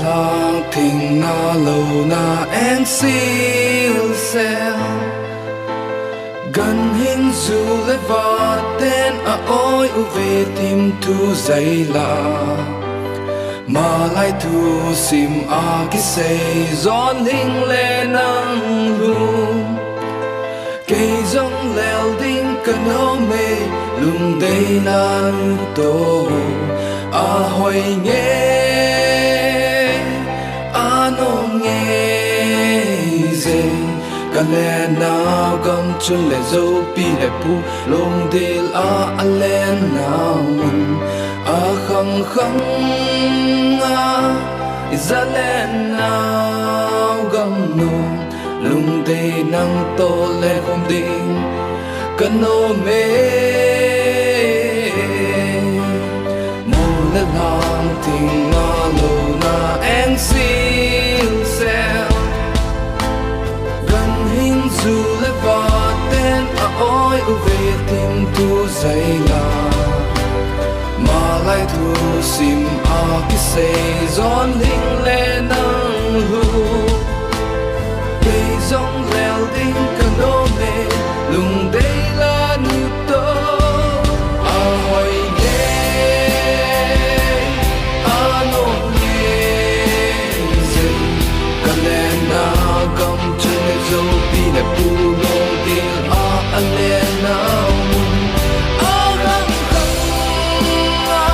lang ting na lo na en sil sel gan hin zu le va ten a oi u ve tim tu zai la ma lai tu sim a ki sei zon ling le nang lu cây giống leo đinh cần hô mê lùng đây là tô a hoài nghe a nô nghe dê cả lẽ nào gom chân lẽ dâu pi lẽ pu lùng đê a lẽ nào a khăng khăng a za lẽ nào gom nô lung tê nang tô lên không đinh cần ô mê mô lên hàng tình ngõ lô na en sil sel gần hình dù lên vò tên a oi u về tim tu dây la mà lại thu sim a ki say giòn linh lên nang hu giống leo đinh cần đô mê lùng đây là nu tô a hoài nghe a nô nghe dừng cần lẽ nào gom chân lẽ dâu pi lẽ pu lô tiền a lẽ nào a răng khăng a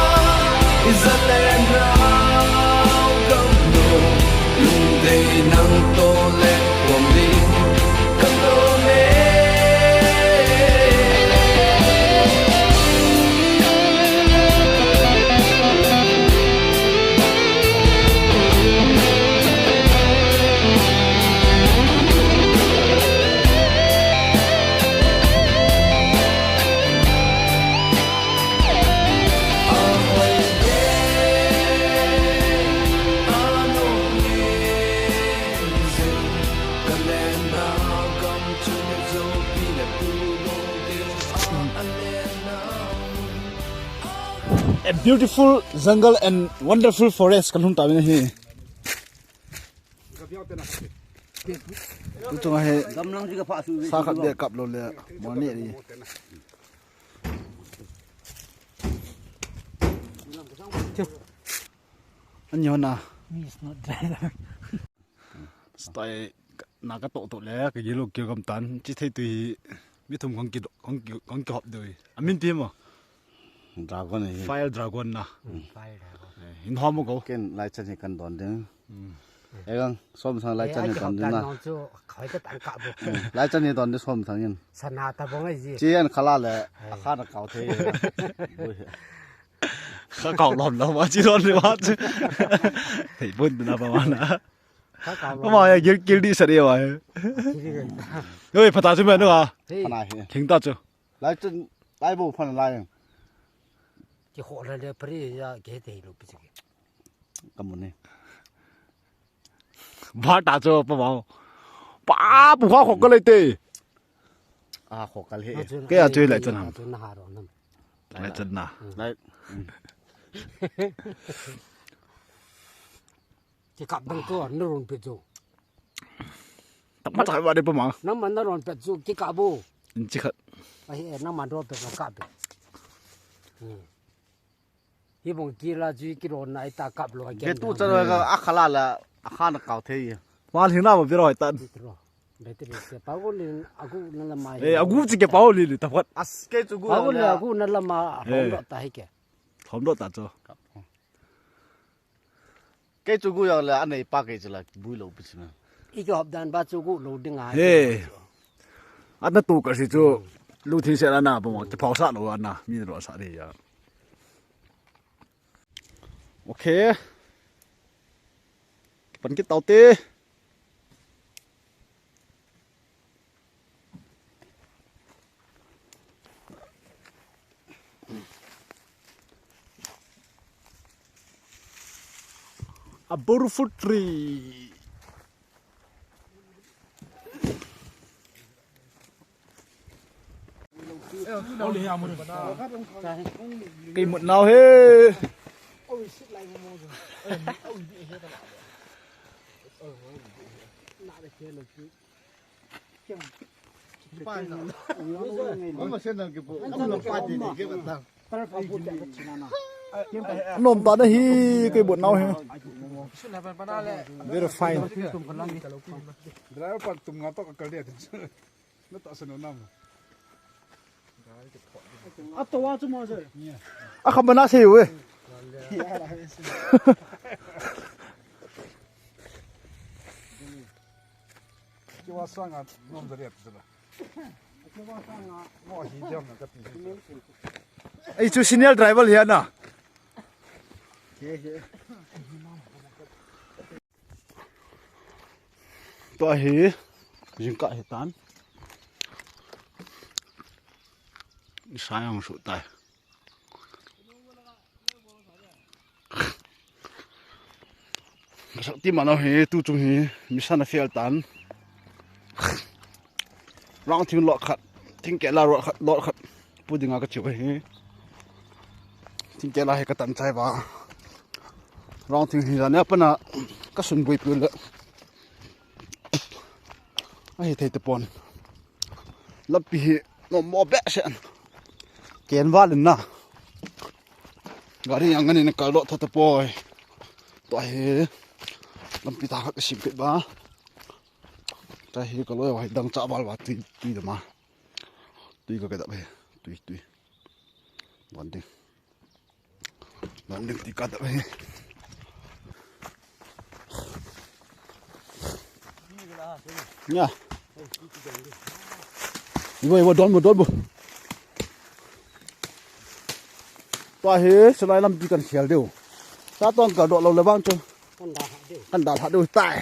za lẽ nào gom nô lùng đây nang tô lẽ A beautiful jungle and wonderful forest kan hum ta me hi tu he gamlang ji ka pha su sa khat de kap lo le mo ni ri an yo na is not driver stai na ka to le ka yelo ke gam tan chi thei tu mi thum kong ki hop doi amin pi mo dragon này fire dragon na fire dragon in hom go ken lai chân kan don den egang som sang lai chân don den na chu khoi ta tan ka bu lai chân ni don de som sang yin sana ta bong ai ji chi an khala le kha na kaw the ka kaw lom lo ma chi ron ni wa hei bun na ba ma na ka ka ko ma ya gil di sari wa oi phata chu me no ha phana he thing ta chu lai chân lai bu phan lai ki ho la le pri ya ge te lu pi ji kam ne ba ta chu pa ma pa bu kha khok ka le te a kho kal he ke a chui lai chan ham tu na ha ro nam lai chan na lai ki kap dang ko no ron pe ju tak ma thai wa de pa ma nam man na ron pe ju ki ka bu in chi khat ai nam man ro pe ka pe hi bong ki la ji ki ron nai ta kap lo ke tu chân ga a khala la a kha na kaw the wa thing na ma bi roi tan để từ từ bao gồm là aku nala mai e agu chi ke pau li ta phat as ke chu gu bao gồm là aku nala ma hong dot ta hi ke thom do ta chu ke chu gu ya la an nei pa ke chu la bui lo pi chna i job dan ba chu gu lo ding ai he an na tu ka si chu lu thi se la na pa ma te phau sa lo na mi ro sa ri ya okay pan ki tau te a beautiful tree. Cây mượn nào he? สิไลโมโมเอาอีเฮ็ดตลอดน่าจะเฮ็ดเลยคือเข้มป้ายนะมันมาเส้นนั่นกี่ปุ๊บมันมาป้ายดีๆกี่แบบนั้นปลาพูดแบบชินานะ นมตอนนั้นฮีcái bột nâu he สุดแล้วเป็นปลาเลย very fine ตุ่มกันลังนี่ driver pat tum nga to ka kalde na ta sano nam อ่ะตัวจุ่มมาสิ a khamana se we ki wa sanga nom zariat zala mo hi jam na ka pi ai chu senior driver hiya na to hi jingka hi tan sayang su tai sakti mano hi tu chung hi mission fiel tan rong thing lo khat thing ke la ro khat lo khat pudinga ka chiu hi thing ke la he ka tan chai ba rong thing hi la ne pana ka sun bui pu le ai thei te pon lapi hi no mo be sen ken walin na gari angani ne ka lo thot poi to hi lampi ta ka sim ke ba ta hi ka lo wa dang cha bal wa ti da ma tui ka da be tui banding ti ka da be nha ibo don bo toa he salai lam pi kan khial deu sa ton ka do lo le bang chu kan da ha deu tai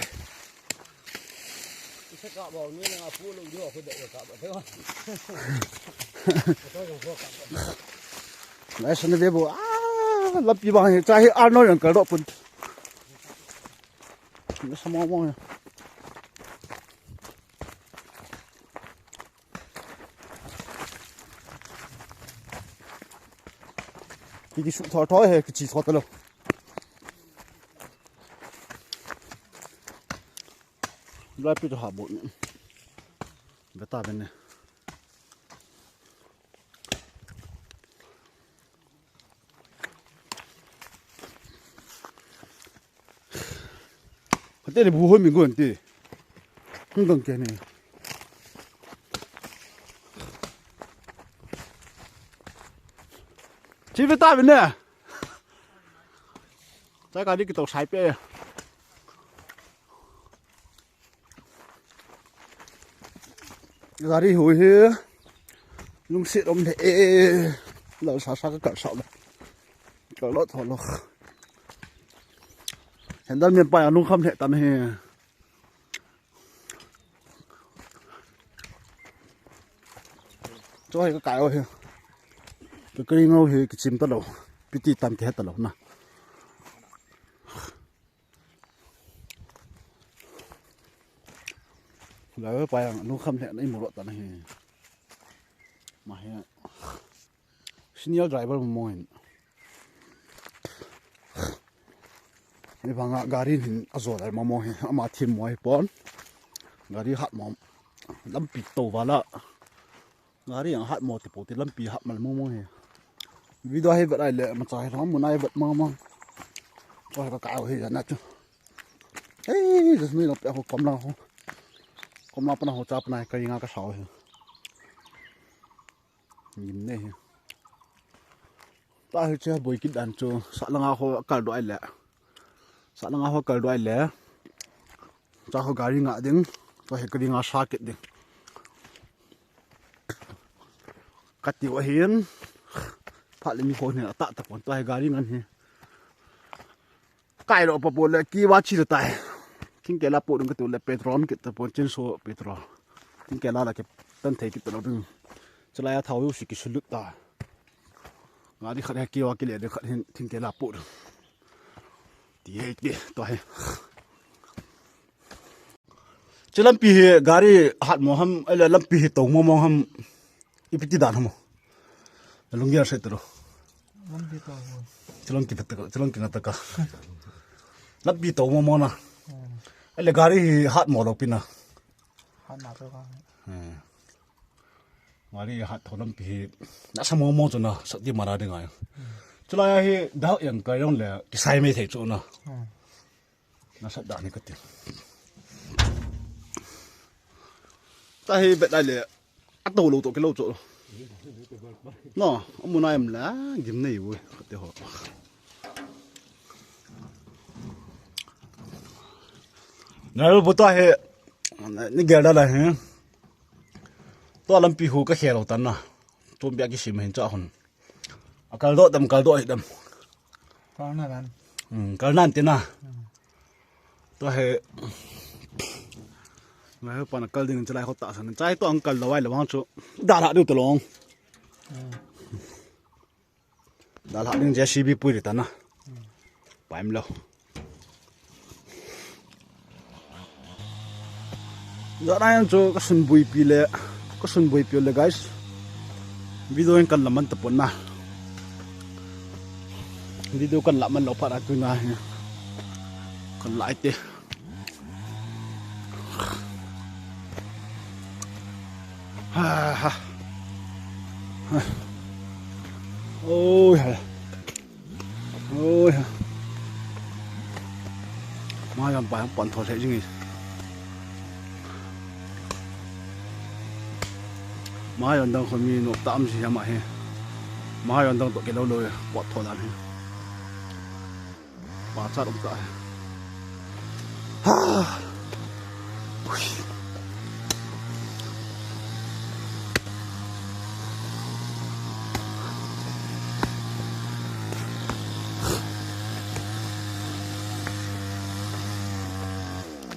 sẽ cọ bầu như là phu lùng đưa của đội cọ thế không lại sang đây bộ lam pi bang cha he ar no yang ka do pun nó sama mong cái sụt thò hay cái chỉ thò tao lại bị cho hạ bộ nữa bé ta bên này cái này bù hơi mình quên đi không cần cái này chỉ với ta bên này trái cái đi cái tàu sải pe gari hồi he lung sit om the lo sa sa ka sa ka lo tho lo hendal men pa lung kham the tam he cho cái cái ơi cái ngô he cái chim ta lo piti tam ke ta lo na lỡ bay nó không thể lấy một loại tận này mà hiện senior driver một mồi đi bằng gari hình azor lại mà mồi mà thiên mồi pon gari hạt mỏng lâm bị tổ vào là gari yang hạt mồi thì bộ thì lâm bị hạt mà mồi video hay vật này lệ mà trái nó muốn ai vật mong cho cái cào hay là nát chứ ấy giờ mới nó có nào khôngผมรับปนหัวจับนายก็ยังกระเสาเหรอยิ้มเนี่ยตาเชื่อบุยกิดอันจูสักลังอาหัวกระโดดแหละสักลังอาหัวกระโดดแหละจ้าเขาการิงาดิ้งตัวเหตุการิงาชากิดดิ้งกัดติวเห็นพัดเลยมีคนเนี่ยตะตะปนตัวเหตุการิงันเนี่ยไก่เราปะปนเลยกี่ว่าชีตตายทิ้งแกลาปูดงกระตุลเลยเปโตรนกิตตะปนเจนโซเปโตรทิ้งแกลาละแกตั้งเทกิตตะเราดึงจะไล่เท้าอยู่สิกิสุลุตตางานที่ขัดให้กี่ว่ากิเลสเดี๋ยวขัดให้ทิ้งแกลาปูดตีให้ตีตัวให้จะลำปีการีหัดมอฮัมไอ้ลำปีตงมอฮัมอีพิจิดานฮัมลุงยาเสร็จแล้ว มันดีต่อ Celon kita taka. Lebih tahu mau mana. Ele gari hat mau pina. Hat nak tu kan. Gari hat tholam pi. Nak sama mau tu na sakti mana dengai. Celaya hi dah yang kau yang le kisah me thei tu na. Na sak dah ni kat. Tahi bet dah le. Atau lu tu kilo tu. No, amunai amla gimna ibu kat ho. Nalu buta he ni gerda la he to lam pi hu ka khelo tan na tum bia ki sim hen cha hon akal do dam dam Kau nak kan? kal nan tina to he na he pan kal ding chalai ho ta san chai to ang kal lawai lawang chu da la du to long da la ding je cb pui ri tan na paim lo Jangan jo kesun bui pile guys. Video yang kan laman tepun na. Video kan laman lopat aku na. Kan light deh. Ha. Oh ya. Mai yang bayang pon thol thế chứ gì. Mai yon dang kami nok tam si sama he. Mai yon dang to ke lo lo pot tholan he. Pa chat om ta. Ha.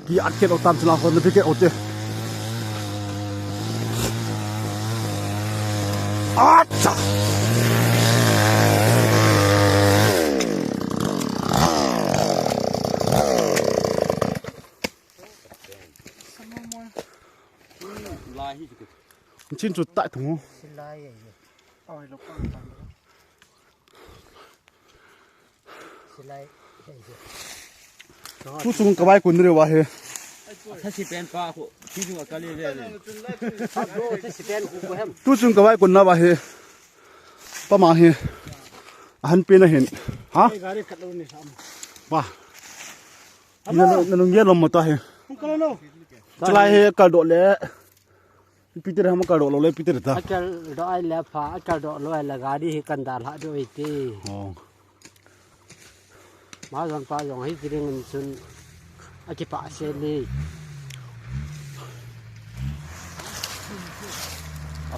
Ki akhir ok tam sala khon le pike ote. Acha. Chin chu tai thong. Silai ye. Oi lo pang pang. Silai ye. Tu chung ka bai kun re wa he.ถ้าสิเป็นปลาที่ดูกันเลย Tu chung ka bai kun na wa he. Pa ma he. Han pe na hen. Ha? Gari kat lo ni sam. Wa. Nung ye lom ma ta he. Kalau lo. Chalai he ka do le. Peter ham ka do lo le Peter ta. Akal do ai le pha akal do lo ai la gari hi kan dal ha do iti. Oh. Ma zon pa yong hi jiring sun aki pa se li.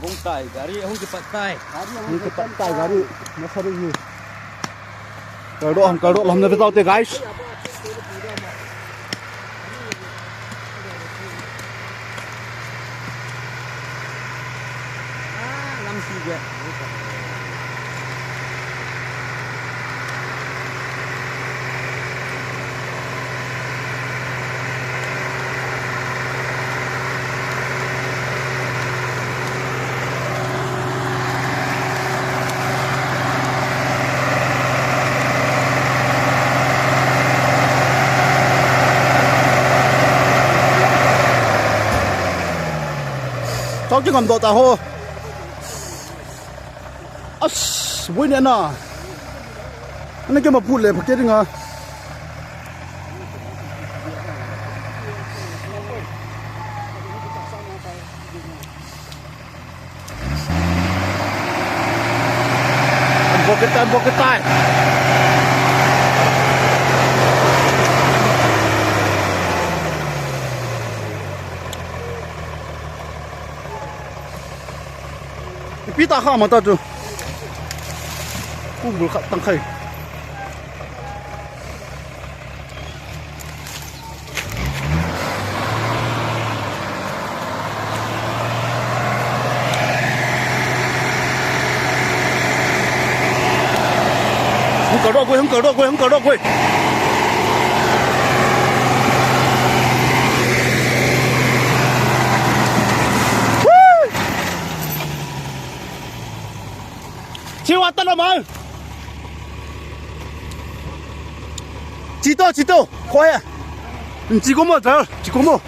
abong tai gari abong cepat tai Ni ka tan tai gari na sari ni. Ka do lam na ta te guys. Lam si je. Tao chứ còn độ ta hô. Vui nè nè. Anh ấy cái mà phun lệ phải chết đi ngà. Anh bộ cái tay. Pita kha ma ta chu ku bul kha tang khai không cờ đo quên Chiêu ăn tân rồi mà 几头，快呀！你几公母走，几公母，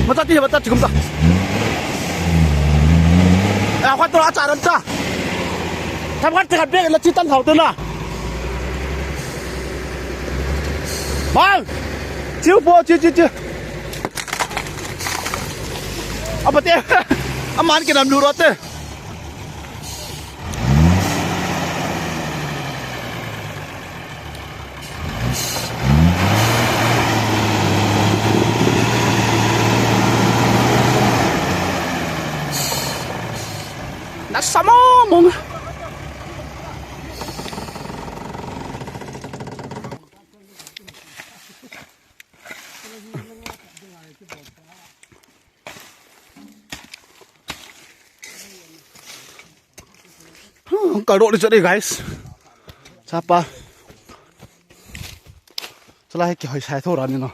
我咋地吧？咋几公母？哎，快到哪扎人扎？他快点别了，鸡蛋好的呢。慢，救波，救！啊不对，啊慢给他们录了的。那什么梦？Kalau di sini guys, siapa? Setelah itu saya tahu orang ini.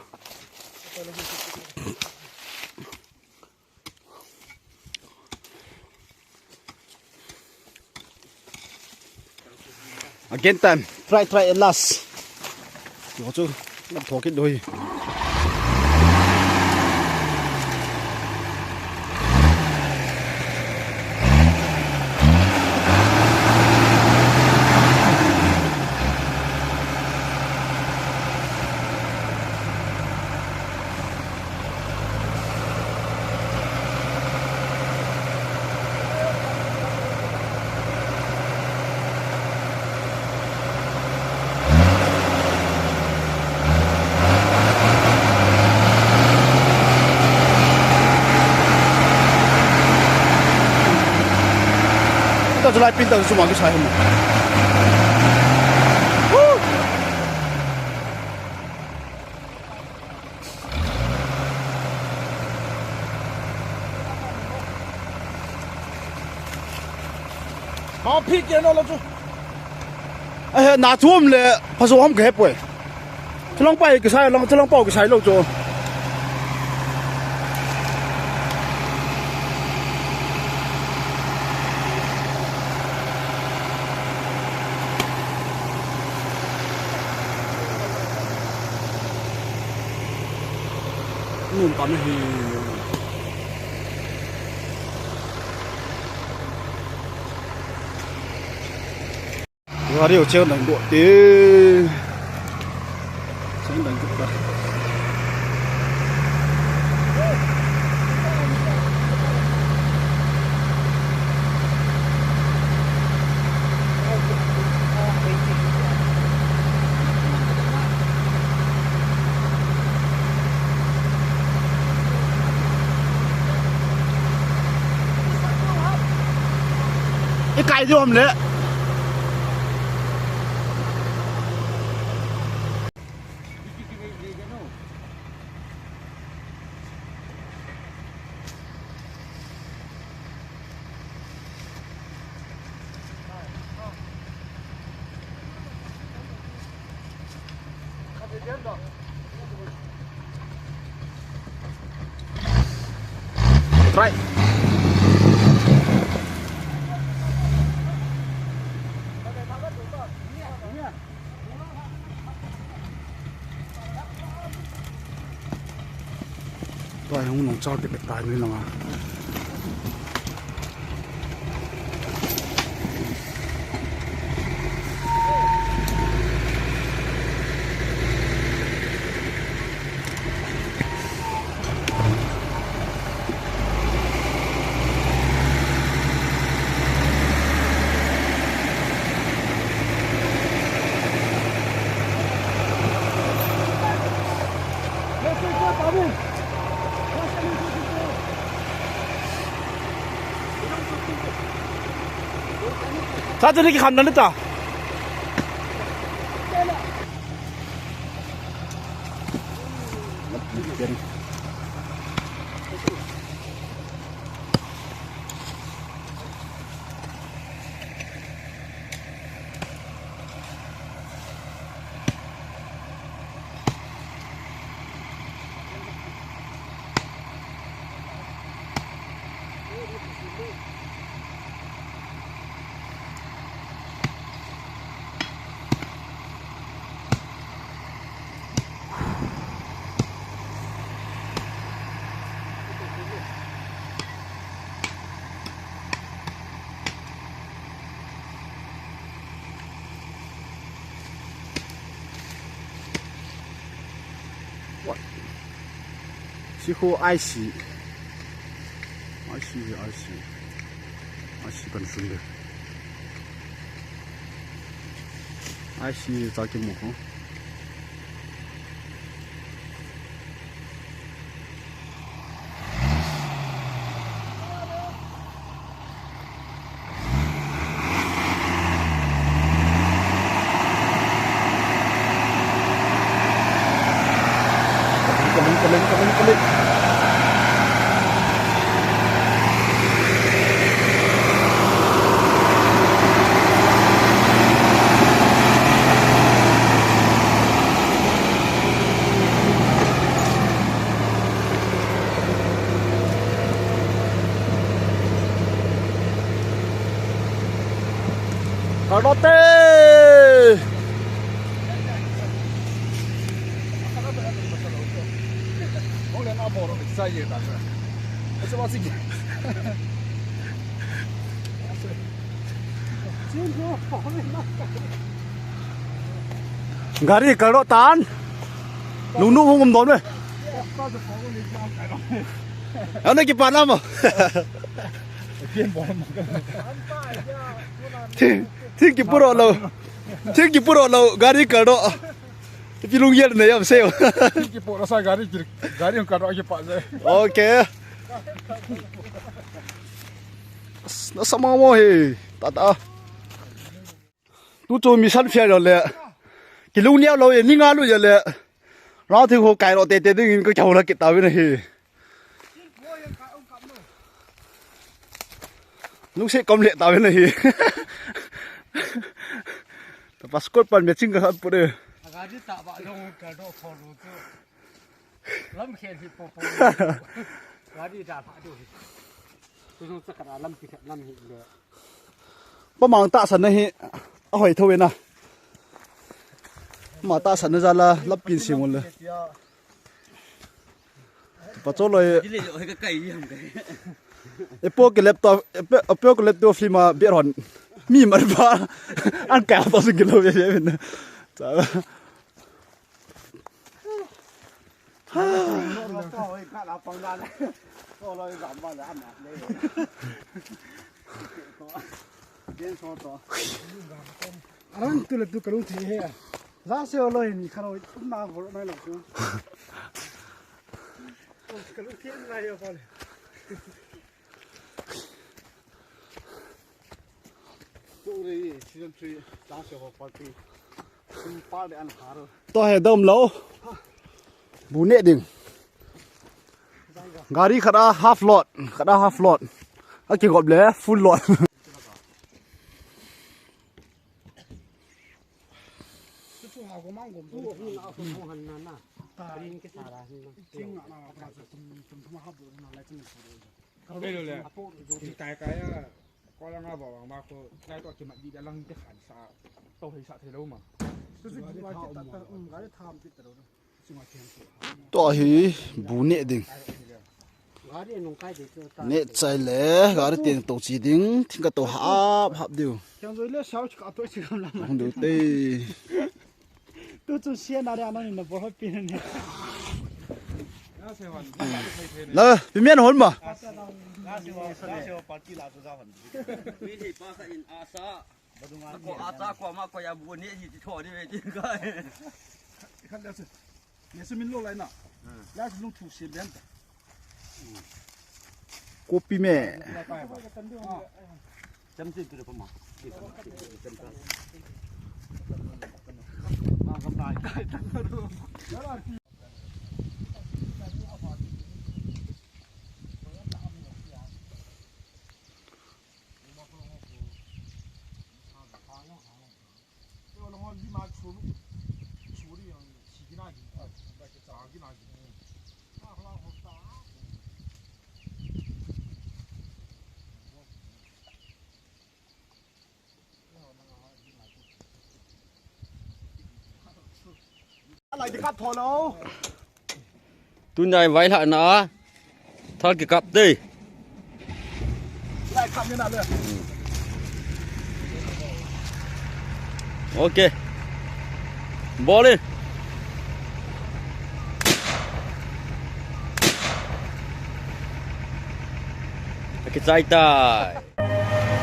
Again time, try at last. Yo chú, làm thua cái đôi. Kita jalan pintar semua ke saya semua. Mau pikir nak lalu. Nak tuam le, pasal ham ke apa? Terang pai ke saya, terang pau ke saya lalu. Nung pa na hi. Rồi điều treo đánh bộ tí. Treo đánh cực đó. Cái cày vô hầm đấy. Right. Tôi không nông cho cái tài nữa là Satu lagi kanan itu. 西湖爱惜本身的爱惜早就木红กำลังCarlote! Olha na bola, sai aí, tá? Esse vai seguir. Gari Carlo tan. Lung nu hung dom đấy. Ở đây kịp bạn lắm à? Thiên kịp bữa rồi gari Carlo. Tapi lung yer này em sale. Kịp bữa sai gari Carlo kịp bạn rồi. Okay. Nó sama mo he. Ta. Tu cho mi san phia rồi lẹ. Cái lung neo lâu ni nga lu rồi lẹ. Nó thì hồ cài rồi tê đừng có chầu là cái tao này he. Lúc sẽ công lệ tao này he. Pas kot pan matching ka po de. Gari ta ba long Carlo follow tu. Lam khen hi po. Gari da pha du. Tu song sakara lam ki lam hi le. Ba mang ta san hi. A hoi thoi na. Ma ta san na la lap pin sim le. Pa cho loi. Dili oi ka kai yam kai. Epo ke laptop film ma bi ron. Mi mar ba. An ka to sing lo ye ye na. Ta. Arang tu le tu kalu thi he. Za se lo ni kharo na go na lo chu. Kalu thi na yo ko le. Tu re season 3 za se ho party. Sim pa de an har. To he dom lo. Bu ne ding. Gari khada half load. A ki gob le full load. Tu ha go mang go tu ni na ko ho han na na. Ta rin ke sara ni na. Ting na na ka tum ma ha bu na la tin ko. Cái rồi là cái có lăng bảo bằng ba cô cái tọa kiểm đi đã lăng cái phản xạ tàu thấy xạ thế đâu mà To hi bu ne ding. Ne chai le gar tiang to chi ding thing ka to hap diu. Chẳng rồi là sao cả tôi chỉ làm Không được tê. tôi chỉ xem nào để anh nó bỏ hết pin này. Nè, bị miên hồn mà. Vì thì ba cái in asa. Có asa qua mà có ya buồn nhẹ gì thì thôi đi về chứ coi. Kan das jetzt min lo lain na. Lass lu tu se ben. Kopi me. Chấm tin từ mà. Lại đi cắt thò đâu. Tu này váy lại nó. Thôi cái cặp đi. Lại cắt như nào nữa. Ok. Bó lên. Excited. Hãy subscribe cho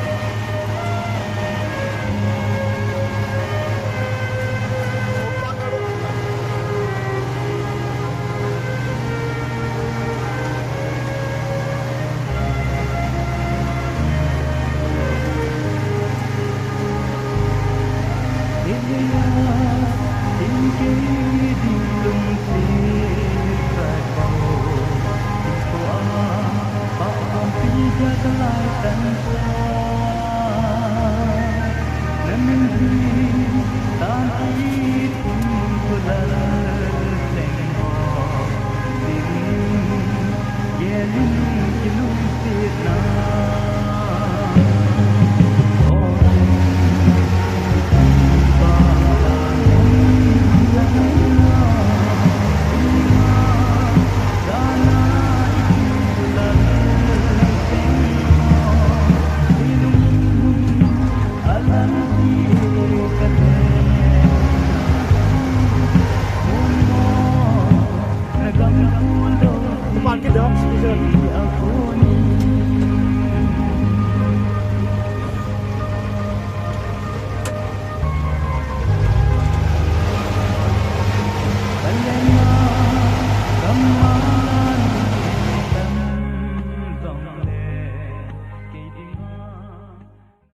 kênh Ghiền Mì Gõ để không bỏ lỡ